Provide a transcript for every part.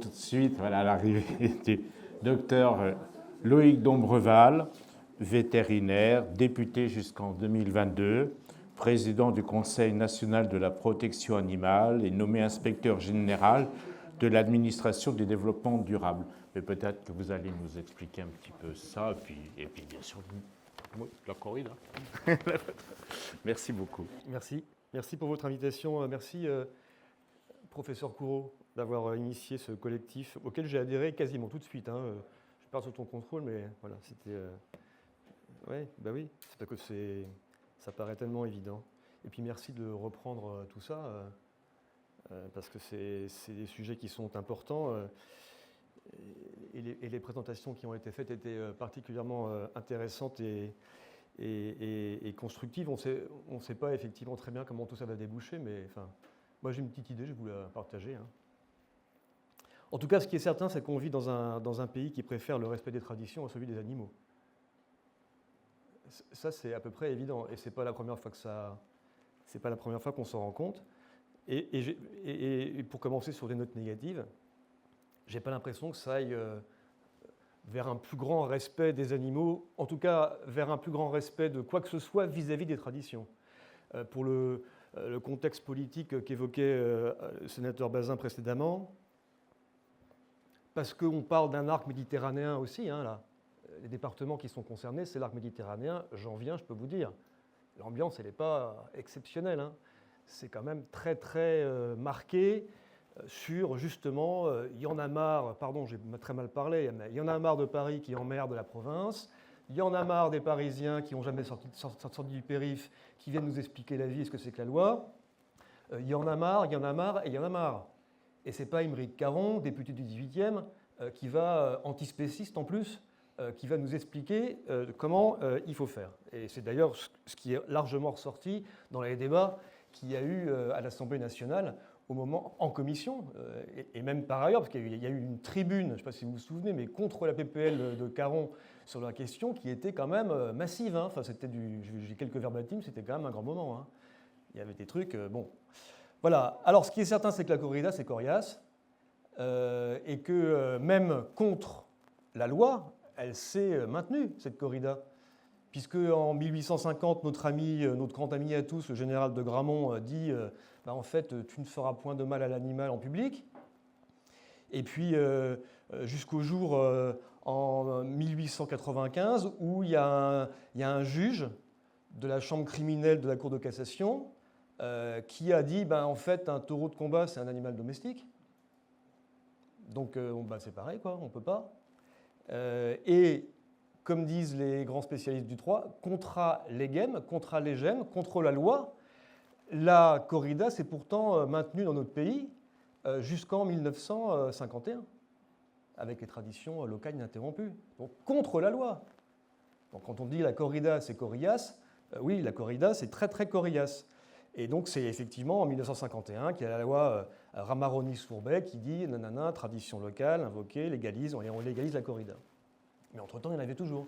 tout de suite à l'arrivée du docteur Loïc Dombreval, vétérinaire, député jusqu'en 2022, président du Conseil national de la protection animale et nommé inspecteur général de l'administration du développement durable. Mais peut-être que vous allez nous expliquer un petit peu ça, et puis bien sûr, la corrida. Merci beaucoup. Merci. Merci pour votre invitation. Merci, professeur Courreau, d'avoir initié ce collectif auquel j'ai adhéré quasiment tout de suite. Je parle sous ton contrôle, mais voilà, c'était... Ouais, bah oui, c'est parce que ça paraît tellement évident. Et puis merci de reprendre tout ça, parce que c'est des sujets qui sont importants. Et les présentations qui ont été faites étaient particulièrement intéressantes et constructives. On ne sait pas effectivement très bien comment tout ça va déboucher, mais enfin, moi j'ai une petite idée, je vais vous la partager. En tout cas, ce qui est certain, c'est qu'on vit dans un pays qui préfère le respect des traditions à celui des animaux. Ça, c'est à peu près évident, et c'est pas la première fois qu'on s'en rend compte. Et pour commencer sur des notes négatives, j'ai pas l'impression que ça aille vers un plus grand respect des animaux, en tout cas vers un plus grand respect de quoi que ce soit vis-à-vis des traditions. Pour le contexte politique qu'évoquait le sénateur Bazin précédemment, parce qu'on parle d'un arc méditerranéen aussi, là. Les départements qui sont concernés, c'est l'arc méditerranéen, j'en viens, je peux vous dire. L'ambiance, elle n'est pas exceptionnelle. C'est quand même très, très marqué sur, justement, il y en a marre, pardon, j'ai très mal parlé, mais il y en a marre de Paris qui emmerde la province, il y en a marre des Parisiens qui n'ont jamais sorti du périph', qui viennent nous expliquer la vie et ce que c'est que la loi. Il y en a marre, il y en a marre et il y en a marre. Et ce n'est pas Aymeric Caron, député du 18e, qui va, antispéciste en plus, qui va nous expliquer comment il faut faire. Et c'est d'ailleurs ce qui est largement ressorti dans les débats qu'il y a eu à l'Assemblée nationale en commission, et même par ailleurs, parce qu'il y a eu une tribune, je ne sais pas si vous vous souvenez, mais contre la PPL de Caron sur la question qui était quand même massive. Enfin, j'ai quelques verbatims, c'était quand même un grand moment. Il y avait des trucs, bon. Voilà. Alors, ce qui est certain, c'est que la corrida, c'est coriace, et que même contre la loi, elle s'est maintenue, cette corrida. Puisque en 1850, notre grand ami à tous, le général de Gramont, dit en fait, tu ne feras point de mal à l'animal en public. Et puis, jusqu'au jour en 1895, où il y a un juge de la chambre criminelle de la Cour de cassation qui a dit en fait, un taureau de combat, c'est un animal domestique. Donc, c'est pareil, quoi, on ne peut pas. Et comme disent les grands spécialistes du droit, contra legem, contra legem, contre la loi, la corrida s'est pourtant maintenue dans notre pays jusqu'en 1951, avec les traditions locales ininterrompues. Donc contre la loi. Donc quand on dit la corrida, c'est coriace, oui, la corrida, c'est très très coriace. Et donc c'est effectivement en 1951 qu'il y a la loi Ramaroni-Sourbet qui dit nanana, tradition locale, invoquée, légalise, on légalise la corrida. Mais entre-temps, il y en avait toujours.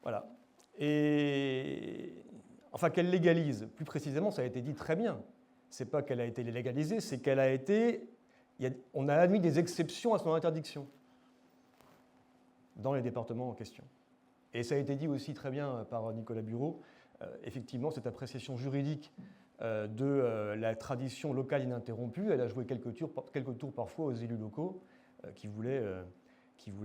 Voilà. Et enfin, qu'elle légalise, plus précisément, ça a été dit très bien. Ce n'est pas qu'elle a été légalisée, c'est qu'elle a été... On a admis des exceptions à son interdiction dans les départements en question. Et ça a été dit aussi très bien par Nicolas Bureau. Effectivement, cette appréciation juridique de la tradition locale ininterrompue, elle a joué quelques tours parfois aux élus locaux qui voulaient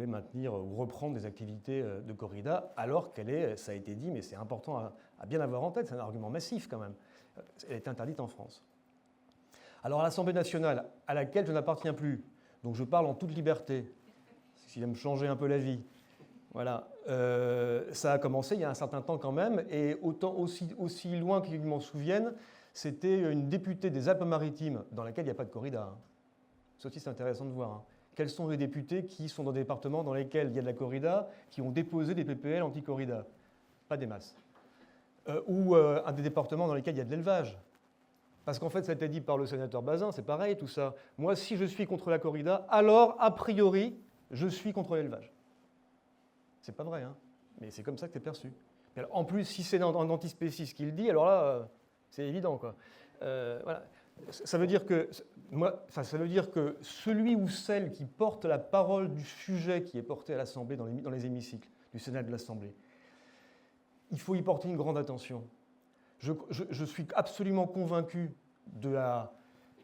maintenir ou reprendre des activités de corrida, alors qu'elle est, ça a été dit, mais c'est important à bien avoir en tête, c'est un argument massif quand même, elle est interdite en France. Alors à l'Assemblée nationale, à laquelle je n'appartiens plus, donc je parle en toute liberté, ce qui va me changer un peu la vie, voilà, ça a commencé il y a un certain temps quand même, et aussi loin que je m'en souvienne, c'était une députée des Alpes-Maritimes dans laquelle il n'y a pas de corrida. Ça aussi c'est intéressant de voir. Quels sont les députés qui sont dans des départements dans lesquels il y a de la corrida, qui ont déposé des PPL anti-corrida? Pas des masses. Ou un des départements dans lesquels il y a de l'élevage. Parce qu'en fait, ça a été dit par le sénateur Bazin, c'est pareil tout ça. Moi, si je suis contre la corrida, alors, a priori, je suis contre l'élevage. C'est pas vrai, mais c'est comme ça que c'est perçu. Alors, en plus, si c'est un antispéciste qui le dit, alors là, c'est évident, quoi. Voilà. Ça veut dire que, ça veut dire que celui ou celle qui porte la parole du sujet qui est porté à l'Assemblée, dans les hémicycles du Sénat et de l'Assemblée, il faut y porter une grande attention. Je suis absolument convaincu de la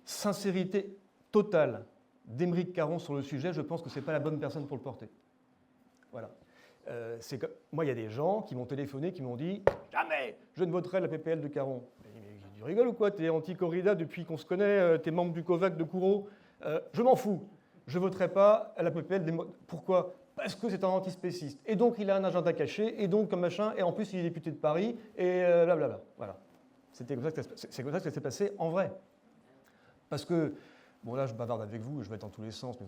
sincérité totale d'Aymeric Caron sur le sujet. Je pense que ce n'est pas la bonne personne pour le porter. Voilà. Moi, il y a des gens qui m'ont téléphoné, qui m'ont dit « Jamais je ne voterai la PPL de Caron ». Tu rigoles ou quoi? Tu es anti-corrida depuis qu'on se connaît, tu es membre du COVAC de Kourou. Je m'en fous. Je ne voterai pas à la PPL. Pourquoi? Parce que c'est un antispéciste. Et donc, il a un agenda caché, et donc, comme machin, et en plus, il est député de Paris, et blablabla. Voilà. C'est comme ça que ça s'est passé en vrai. Parce que, bon là, je bavarde avec vous, je vais être dans tous les sens, mais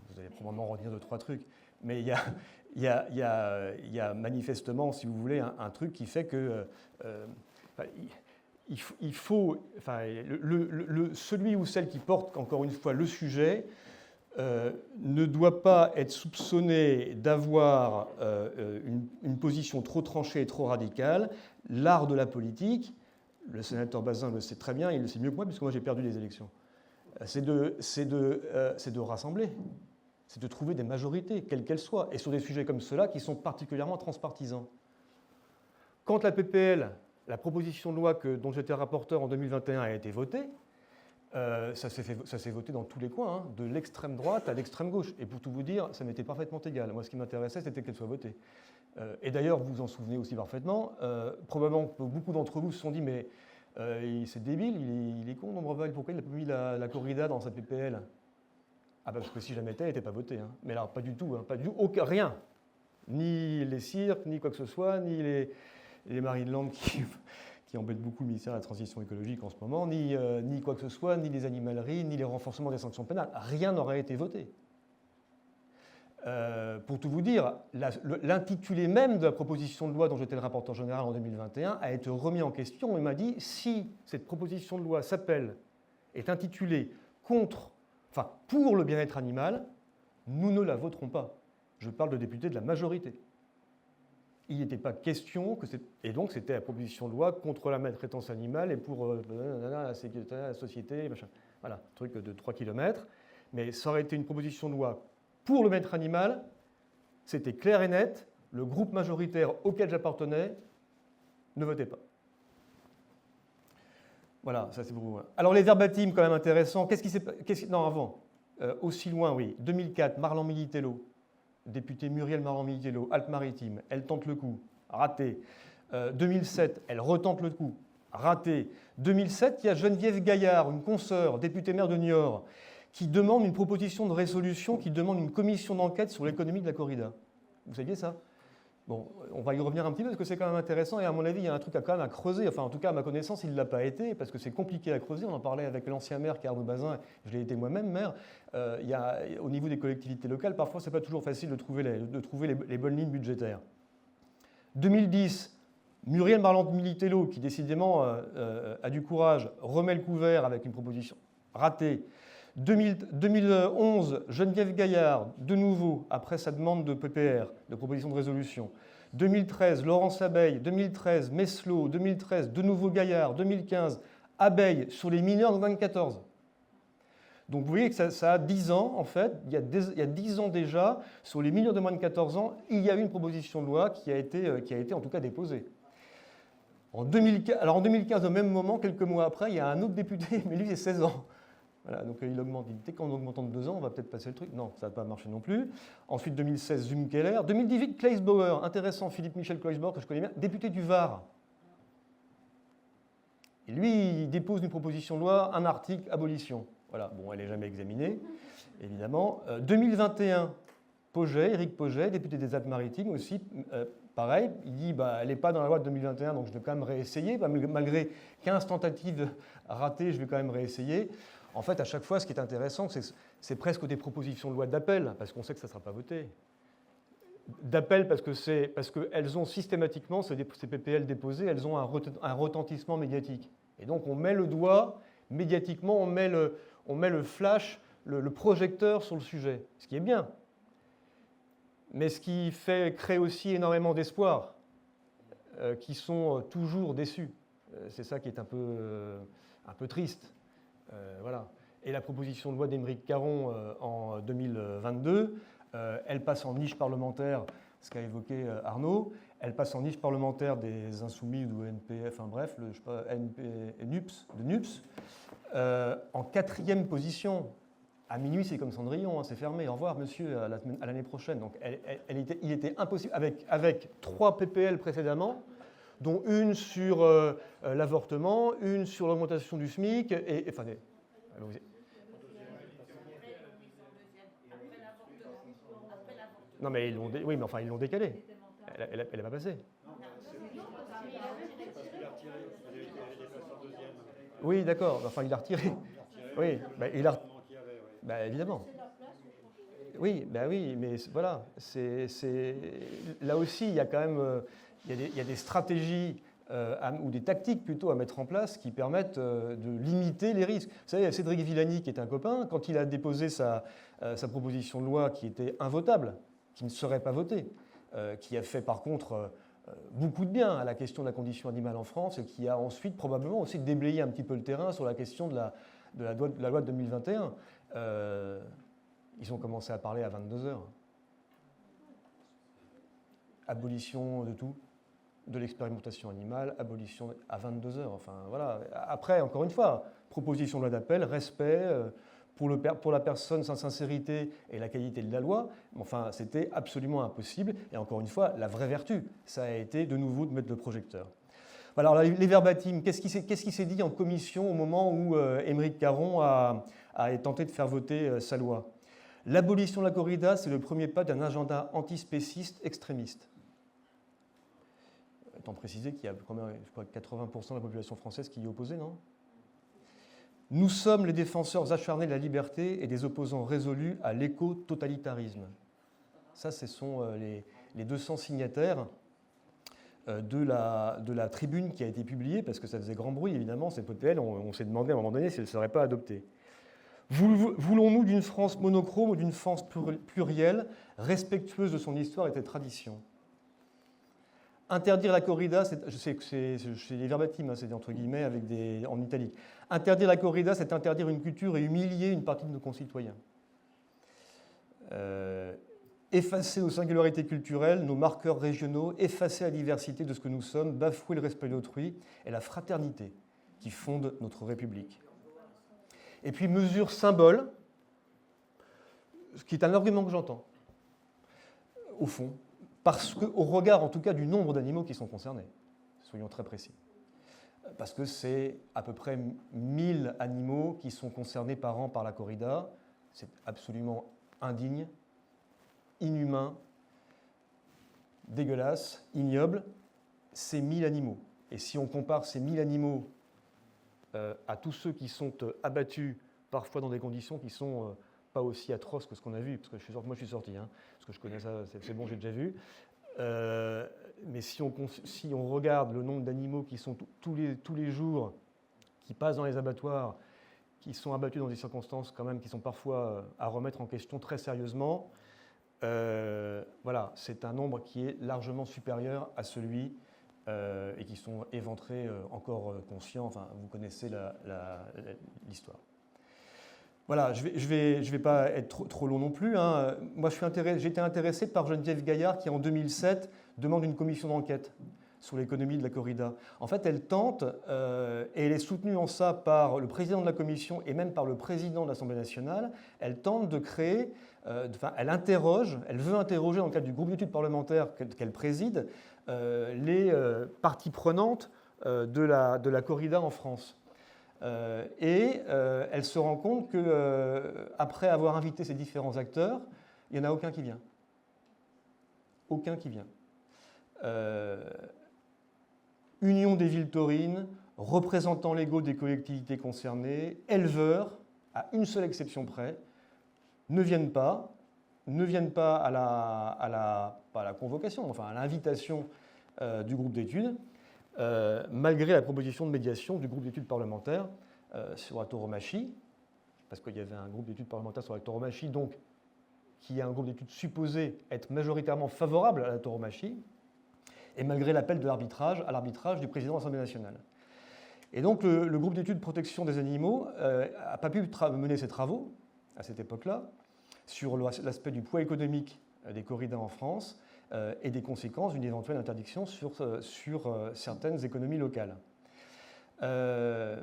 vous allez probablement retenir 2-3 trucs. Mais il y a manifestement, si vous voulez, un truc qui fait que il faut, celui ou celle qui porte, encore une fois, le sujet, ne doit pas être soupçonné d'avoir une position trop tranchée et trop radicale. L'art de la politique, le sénateur Bazin le sait très bien, il le sait mieux que moi, puisque moi j'ai perdu les élections, c'est de rassembler, c'est de trouver des majorités, quelles qu'elles soient, et sur des sujets comme ceux-là qui sont particulièrement transpartisans. Quand la PPL, la proposition de loi dont j'étais rapporteur en 2021 a été votée, ça s'est voté dans tous les coins, hein, de l'extrême droite à l'extrême gauche. Et pour tout vous dire, ça m'était parfaitement égal. Moi, ce qui m'intéressait, c'était qu'elle soit votée. Et d'ailleurs, vous vous en souvenez aussi parfaitement, probablement que beaucoup d'entre vous se sont dit, mais c'est débile, il est con, Dombreval, pourquoi il n'a pas mis la corrida dans sa PPL? Ah bah parce que si jamais elle n'était pas votée. Hein. Mais là, pas du tout, hein, pas du tout, aucun, rien. Ni les cirques, ni quoi que ce soit, ni les Marineland qui embêtent beaucoup le ministère de la Transition écologique en ce moment, ni quoi que ce soit, ni les animaleries, ni les renforcements des sanctions pénales. Rien n'aurait été voté. Pour tout vous dire, l'intitulé même de la proposition de loi dont j'étais le rapporteur général en 2021 a été remis en question. Il m'a dit, si cette proposition de loi est intitulée pour le bien-être animal, nous ne la voterons pas. Je parle de députés de la majorité. Il n'était pas question et donc c'était la proposition de loi contre la maltraitance animale et pour la sécurité, la société, machin. Voilà, truc de 3 km. Mais ça aurait été une proposition de loi pour le bien-être animal, c'était clair et net, le groupe majoritaire auquel j'appartenais ne votait pas. Voilà, ça c'est pour vous. Alors les verbatims, quand même intéressants. Non, avant. Aussi loin, oui. 2004, Marlan Militello. Députée Muriel Marlan-Militello, Alpes-Maritimes, elle tente le coup, raté. 2007, elle retente le coup, raté. 2007, il y a Geneviève Gaillard, une consoeur, députée maire de Niort, qui demande une proposition de résolution, qui demande une commission d'enquête sur l'économie de la corrida. Vous saviez ça? Bon, on va y revenir un petit peu parce que c'est quand même intéressant et à mon avis, il y a un truc quand même à creuser. Enfin, en tout cas, à ma connaissance, il ne l'a pas été parce que c'est compliqué à creuser. On en parlait avec l'ancien maire, Arnaud Bazin, je l'ai été moi-même maire. Au niveau des collectivités locales, parfois, ce n'est pas toujours facile de trouver les bonnes lignes budgétaires. 2010, Muriel Marlan-Militello, qui décidément a du courage, remet le couvert avec une proposition ratée. 2011, Geneviève Gaillard, de nouveau, après sa demande de PPR, de proposition de résolution. 2013, Laurence Abeille. 2013, Meslot. 2013, de nouveau Gaillard. 2015, Abeille sur les mineurs de 2014. Donc vous voyez que ça a 10 ans, en fait. Il y a 10 ans déjà, sur les mineurs de moins de 14 ans, il y a eu une proposition de loi qui a été en tout cas déposée. En 2015, au même moment, quelques mois après, il y a un autre député, mais lui, il a 16 ans. Voilà, donc il augmente. Dès qu'en augmentant de 2 ans, on va peut-être passer le truc. Non, ça va pas marcher non plus. Ensuite, 2016, Zumkeller. 2018, Kleisbauer. Intéressant, Philippe-Michel Kleisbauer, que je connais bien, député du Var. Et lui, il dépose une proposition de loi, un article, abolition. Voilà, bon, elle n'est jamais examinée, évidemment. 2021, Éric Pauget, député des Alpes-Maritimes aussi. Pareil, il dit elle n'est pas dans la loi de 2021, donc je vais quand même réessayer. Malgré 15 tentatives ratées, je vais quand même réessayer. En fait, à chaque fois, ce qui est intéressant, c'est presque des propositions de loi d'appel, parce qu'on sait que ça ne sera pas voté. D'appel parce qu'elles ont systématiquement, ces PPL déposées, elles ont un retentissement médiatique. Et donc, on met le doigt, médiatiquement, on met le flash, le projecteur sur le sujet, ce qui est bien. Mais ce qui crée aussi énormément d'espoir, qui sont toujours déçus. C'est ça qui est un peu triste. Voilà. Et la proposition de loi d'Émeric Caron en 2022, elle passe en niche parlementaire, ce qu'a évoqué Arnaud, elle passe en niche parlementaire des Insoumis ou NPF, enfin bref, je sais pas, NUPS, en 4e position. À minuit, c'est comme Cendrillon, hein, c'est fermé. Au revoir, monsieur, à l'année prochaine. Donc, il était impossible, avec 3 PPL précédemment, dont une sur l'avortement, une sur l'augmentation du SMIC, enfin, non, mais oui, mais enfin, ils l'ont décalé. Elle n'est pas passée. Oui, d'accord. Enfin, il l'a retiré. Oui, bah, bah, évidemment. Oui, bah oui, mais voilà. Là aussi, il y a quand même il y a des stratégies ou des tactiques plutôt à mettre en place qui permettent de limiter les risques. Vous savez, Cédric Villani, qui est un copain, quand il a déposé sa proposition de loi qui était invotable, qui ne serait pas votée, qui a fait par contre beaucoup de bien à la question de la condition animale en France et qui a ensuite probablement aussi déblayé un petit peu le terrain sur la question de la loi de 2021. Ils ont commencé à parler à 22 heures. Abolition de tout, de l'expérimentation animale, abolition à 22 heures. Enfin, voilà. Après, encore une fois, proposition de loi d'appel, respect pour la personne, sa sincérité et la qualité de la loi. Enfin, c'était absolument impossible. Et encore une fois, la vraie vertu, ça a été de nouveau de mettre le projecteur. Voilà, alors les verbatims, qu'est-ce qui s'est dit en commission au moment où Émeric Caron a tenté de faire voter sa loi? L'abolition de la corrida, c'est le premier pas d'un agenda antispéciste extrémiste. Étant précisé qu'il y a quand même, je crois, 80% de la population française qui y est opposée, non? Nous sommes les défenseurs acharnés de la liberté et des opposants résolus à l'éco-totalitarisme. Ça, ce sont les 200 signataires de la tribune qui a été publiée, parce que ça faisait grand bruit, évidemment, cette PPL, on s'est demandé à un moment donné si elle ne serait pas adoptée. Voulons-nous d'une France monochrome ou d'une France plurielle, respectueuse de son histoire et de ses traditions? Interdire la corrida, je sais que c'est les verbatims, hein, c'est entre guillemets en italique. Interdire la corrida, c'est interdire une culture et humilier une partie de nos concitoyens. Effacer nos singularités culturelles, nos marqueurs régionaux, effacer la diversité de ce que nous sommes, bafouer le respect d'autrui et la fraternité qui fonde notre République. Et puis mesure symbole, ce qui est un argument que j'entends, au fond, parce qu'au regard en tout cas du nombre d'animaux qui sont concernés, soyons très précis, parce que c'est à peu près 1000 animaux qui sont concernés par an par la corrida, c'est absolument indigne, inhumain, dégueulasse, ignoble, c'est 1000 animaux. Et si on compare ces 1000 animaux à tous ceux qui sont abattus, parfois dans des conditions qui ne sont pas aussi atroces que ce qu'on a vu, parce que moi je suis sorti, hein, parce que je connais ça, c'est bon, j'ai déjà vu. Mais si on regarde le nombre d'animaux qui sont tous les jours, qui passent dans les abattoirs, qui sont abattus dans des circonstances quand même qui sont parfois à remettre en question très sérieusement, voilà, c'est un nombre qui est largement supérieur à celui et qui sont éventrés, encore conscients. Enfin, vous connaissez l'histoire. Voilà, je vais pas être trop long non plus, hein. Moi, j'ai été intéressé par Geneviève Gaillard qui, en 2007, demande une commission d'enquête sur l'économie de la corrida. En fait, elle tente, et elle est soutenue en ça par le président de la commission et même par le président de l'Assemblée nationale, elle tente de créer, elle veut interroger dans le cadre du groupe d'études parlementaire qu'elle préside, les parties prenantes de la corrida en France. Et elle se rend compte qu'après avoir invité ces différents acteurs, il n'y en a aucun qui vient. Aucun qui vient. Union des villes taurines, représentants légaux des collectivités concernées, éleveurs, à une seule exception près, ne viennent pas à la convocation, enfin à l'invitation du groupe d'études, malgré la proposition de médiation du groupe d'études parlementaires sur la tauromachie, parce qu'il y avait un groupe d'études parlementaires sur la tauromachie, donc qui est un groupe d'études supposé être majoritairement favorable à la tauromachie, et malgré l'appel à l'arbitrage du président de l'Assemblée nationale. Et donc le groupe d'études protection des animaux n'a pas pu mener ses travaux à cette époque-là sur l'aspect du poids économique des corridas en France et des conséquences d'une éventuelle interdiction sur certaines économies locales. Dans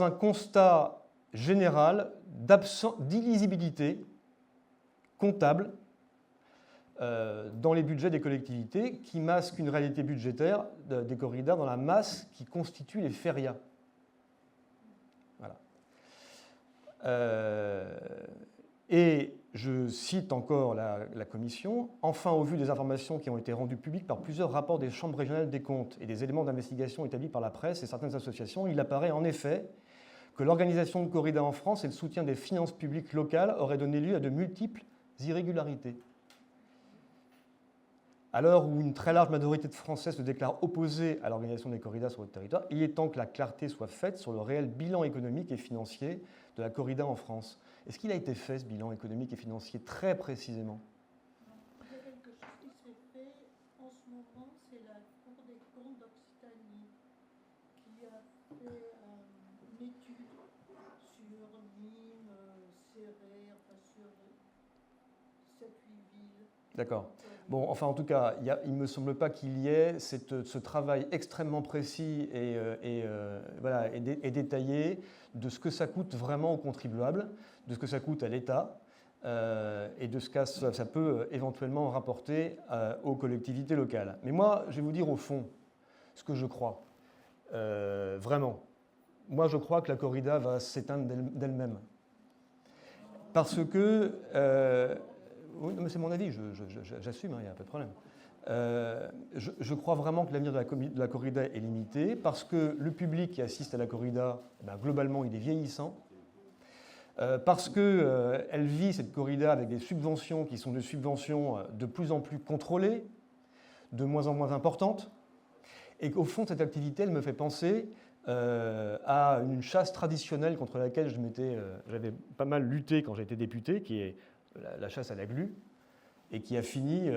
un constat général d'illisibilité comptable dans les budgets des collectivités qui masquent une réalité budgétaire des corridas dans la masse qui constitue les férias. Voilà. Et je cite encore la Commission. Enfin, au vu des informations qui ont été rendues publiques par plusieurs rapports des chambres régionales des comptes et des éléments d'investigation établis par la presse et certaines associations, il apparaît en effet que l'organisation de corridas en France et le soutien des finances publiques locales auraient donné lieu à de multiples irrégularités. À l'heure où une très large majorité de Français se déclarent opposés à l'organisation des corridas sur votre territoire, il est temps que la clarté soit faite sur le réel bilan économique et financier de la corrida en France. Est-ce qu'il a été fait, ce bilan économique et financier, très précisément? Il y a quelque chose qui s'est fait en ce moment, c'est la Cour des comptes d'Occitanie qui a fait une étude sur Nîmes, Céret, enfin sur 7-8 villes. D'accord. Bon, enfin, en tout cas, il ne me semble pas qu'il y ait ce travail extrêmement précis et détaillé de ce que ça coûte vraiment aux contribuables, de ce que ça coûte à l'État et de ce que ça peut éventuellement rapporter aux collectivités locales. Mais moi, je vais vous dire au fond ce que je crois. Vraiment. Moi, je crois que la corrida va s'éteindre d'elle-même. Parce que... oui, mais c'est mon avis, j'assume, il n'y a pas de problème. Je crois vraiment que l'avenir de la corrida est limité parce que le public qui assiste à la corrida, globalement, il est vieillissant. Parce qu'elle vit cette corrida avec des subventions qui sont des subventions de plus en plus contrôlées, de moins en moins importantes, et qu'au fond, cette activité, elle me fait penser à une chasse traditionnelle contre laquelle j'avais pas mal lutté quand j'étais député, qui est la chasse à la glu, et qui a fini,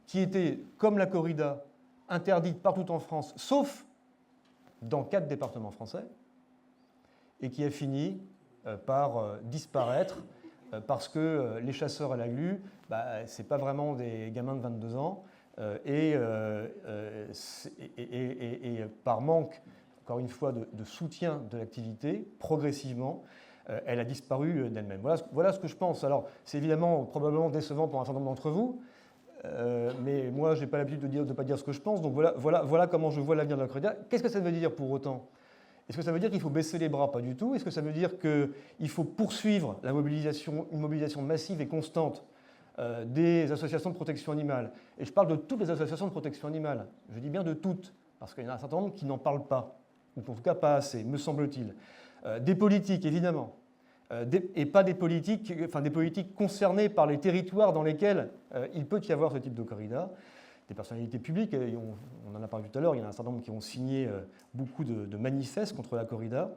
qui était, comme la corrida, interdite partout en France, sauf dans 4 départements français, et qui a fini par disparaître parce que les chasseurs à la glu, ce n'est pas vraiment des gamins de 22 ans, et par manque, encore une fois, de soutien de l'activité, progressivement, elle a disparu d'elle-même. Voilà ce que je pense. Alors, c'est évidemment probablement décevant pour un certain nombre d'entre vous, mais moi, je n'ai pas l'habitude de ne pas dire ce que je pense, donc voilà comment je vois l'avenir de la corrida. Qu'est-ce que ça veut dire pour autant? Est-ce que ça veut dire qu'il faut baisser les bras? Pas du tout. Est-ce que ça veut dire qu'il faut poursuivre une mobilisation massive et constante des associations de protection animale? Et je parle de toutes les associations de protection animale. Je dis bien de toutes, parce qu'il y en a un certain nombre qui n'en parlent pas, ou en tout cas pas assez, me semble-t-il. Des politiques, évidemment, et pas des politiques, enfin des politiques concernées par les territoires dans lesquels il peut y avoir ce type de corrida. Des personnalités publiques, on en a parlé tout à l'heure, il y en a un certain nombre qui ont signé beaucoup de manifestes contre la corrida,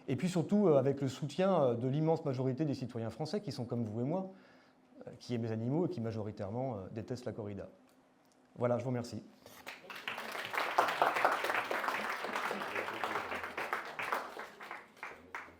et puis surtout avec le soutien de l'immense majorité des citoyens français qui sont comme vous et moi, qui aiment les animaux et qui majoritairement détestent la corrida. Voilà, je vous remercie.